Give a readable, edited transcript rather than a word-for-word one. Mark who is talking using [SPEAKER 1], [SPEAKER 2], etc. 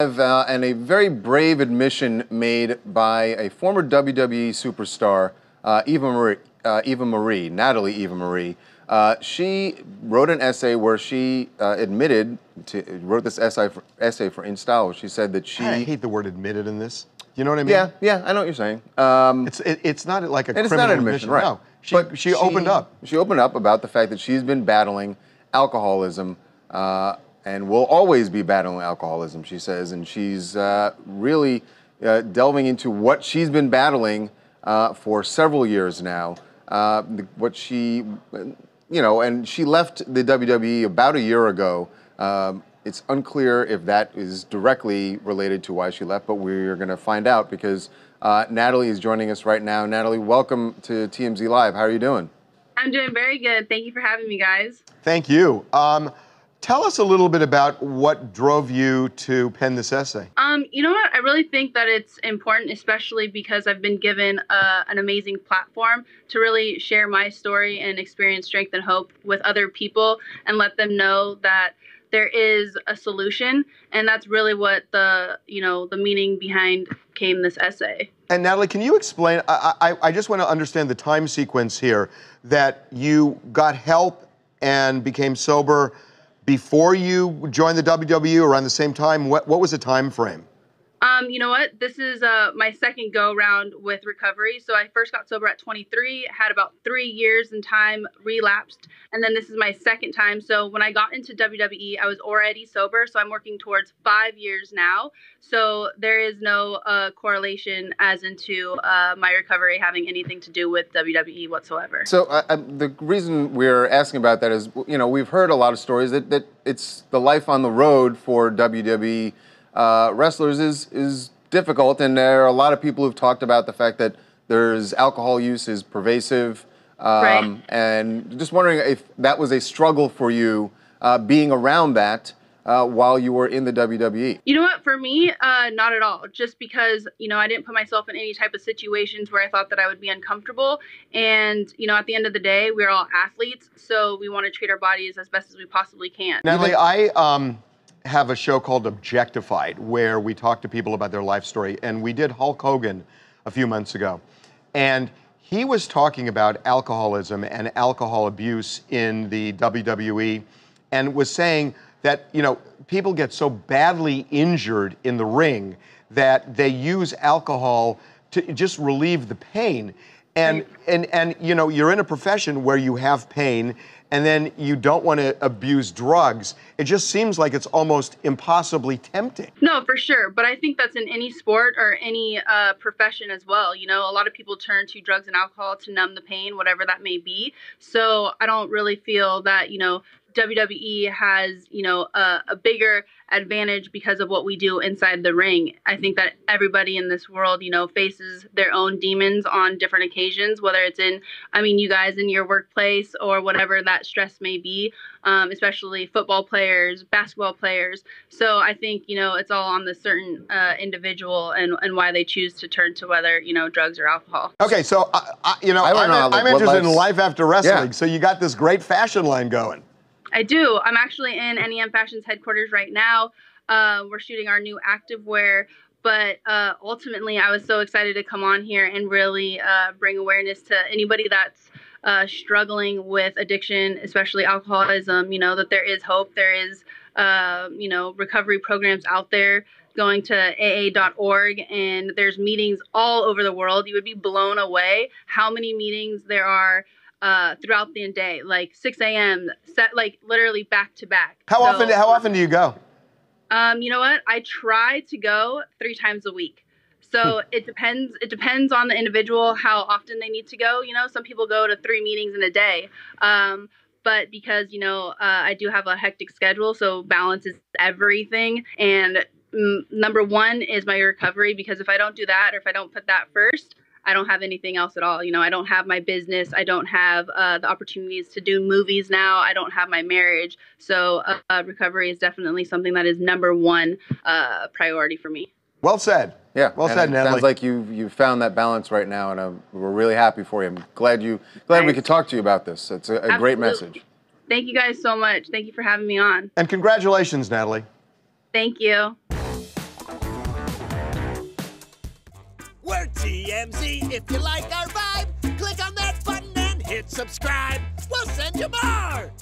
[SPEAKER 1] And a very brave admission made by a former WWE superstar, Natalie Eva Marie. She wrote an essay where she wrote this essay for InStyle. She said that she...
[SPEAKER 2] I hate the word admitted in this. You know what I mean?
[SPEAKER 1] Yeah, yeah, I know what you're saying.
[SPEAKER 2] It's not like a criminal
[SPEAKER 1] it's not an admission, right?
[SPEAKER 2] No, she opened up.
[SPEAKER 1] She opened up about the fact that she's been battling alcoholism and will always be battling alcoholism, she says. And she's really delving into what she's been battling for several years now. What she, and she left the WWE about a year ago. It's unclear if that is directly related to why she left, but we're going to find out because Natalie is joining us right now. Natalie, welcome to TMZ Live. How are you doing?
[SPEAKER 3] I'm doing very good. Thank you for having me, guys.
[SPEAKER 2] Thank you. Tell us a little bit about what drove you to pen this essay.
[SPEAKER 3] You know what? I really think that it's important, especially because I've been given an amazing platform to really share my story and experience strength and hope with other people and let them know that there is a solution. And that's really what the meaning behind came this essay.
[SPEAKER 2] And Natalie, can you explain, I just want to understand the time sequence here, that you got help and became sober before you joined the WWE around the same time? What was the time frame?
[SPEAKER 3] You know what? This is my second go-round with recovery. So I first got sober at 23, had about 3 years in time, relapsed, and then this is my second time. So when I got into WWE, I was already sober, so I'm working towards 5 years now. So there is no correlation as into my recovery having anything to do with WWE whatsoever.
[SPEAKER 1] So the reason we're asking about that is, we've heard a lot of stories that it's the life on the road for WWE wrestlers is difficult, and there are a lot of people who've talked about the fact that there's alcohol use is pervasive,
[SPEAKER 3] right.
[SPEAKER 1] And just wondering if that was a struggle for you being around that while you were in the WWE.
[SPEAKER 3] You know what, for me, not at all, just because, I didn't put myself in any type of situations where I thought that I would be uncomfortable, and, at the end of the day, we're all athletes, so we want to treat our bodies as best as we possibly can.
[SPEAKER 2] Natalie, I have a show called Objectified where we talk to people about their life story, and we did Hulk Hogan a few months ago, and he was talking about alcoholism and alcohol abuse in the WWE, and was saying that people get so badly injured in the ring that they use alcohol to just relieve the pain. And you're in a profession where you have pain, and then you don't want to abuse drugs. It just seems like it's almost impossibly tempting.
[SPEAKER 3] No, for sure. But I think that's in any sport or any profession as well. A lot of people turn to drugs and alcohol to numb the pain, whatever that may be. So I don't really feel that, WWE has, a bigger advantage because of what we do inside the ring. I think that everybody in this world, faces their own demons on different occasions, whether it's in, you guys in your workplace or whatever that stress may be, especially football players, basketball players. So I think, it's all on the certain individual and why they choose to turn to whether, drugs or alcohol.
[SPEAKER 2] Okay, so, I'm interested in life after wrestling. Yeah. So you got this great fashion line going.
[SPEAKER 3] I do. I'm actually in NEM Fashion's headquarters right now. We're shooting our new activewear, but ultimately I was so excited to come on here and really bring awareness to anybody that's struggling with addiction, especially alcoholism, that there is hope. There is, recovery programs out there. Going to aa.org, and there's meetings all over the world. You would be blown away how many meetings there are throughout the day, like 6 a.m., like literally back to back.
[SPEAKER 2] How often do you go?
[SPEAKER 3] You know what? I try to go 3 times a week. So it depends. It depends on the individual how often they need to go. Some people go to 3 meetings in a day. But because I do have a hectic schedule, so balance is everything. And number 1 is my recovery, because if I don't do that, or if I don't put that first, I don't have anything else at all. I don't have my business. I don't have the opportunities to do movies now. I don't have my marriage. So recovery is definitely something that is number 1 priority for me.
[SPEAKER 2] Well said.
[SPEAKER 1] Yeah.
[SPEAKER 2] Well said, Natalie.
[SPEAKER 1] Sounds like you found that balance right now, and we're really happy for you. I'm glad we could talk to you about this. It's a great message.
[SPEAKER 3] Thank you guys so much. Thank you for having me on.
[SPEAKER 2] And congratulations, Natalie.
[SPEAKER 3] Thank you.
[SPEAKER 4] We're TMZ. If you like our vibe, click on that button and hit subscribe. We'll send you more.